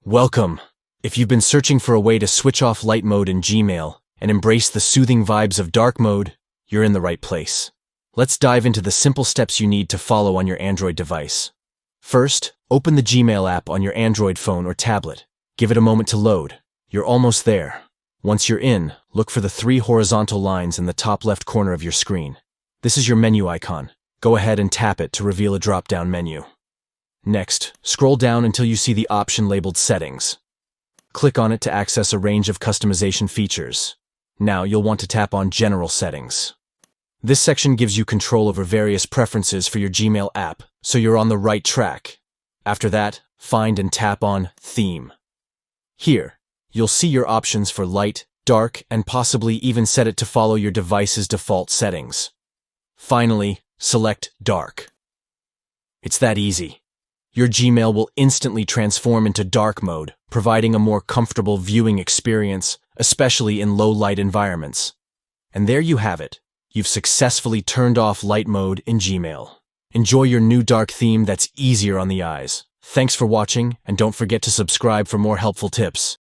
Welcome! If you've been searching for a way to switch off light mode in Gmail and embrace the soothing vibes of dark mode, you're in the right place. Let's dive into the simple steps you need to follow on your Android device. First, open the Gmail app on your Android phone or tablet. Give it a moment to load. You're almost there. Once you're in, look for the 3 horizontal lines in the top left corner of your screen. This is your menu icon. Go ahead and tap it to reveal a drop-down menu. Next, scroll down until you see the option labeled Settings. Click on it to access a range of customization features. Now you'll want to tap on General Settings. This section gives you control over various preferences for your Gmail app, so you're on the right track. After that, find and tap on Theme. Here, you'll see your options for light, dark, and possibly even set it to follow your device's default settings. Finally, select Dark. It's that easy. Your Gmail will instantly transform into dark mode, providing a more comfortable viewing experience, especially in low-light environments. And there you have it. You've successfully turned off light mode in Gmail. Enjoy your new dark theme that's easier on the eyes. Thanks for watching, and don't forget to subscribe for more helpful tips.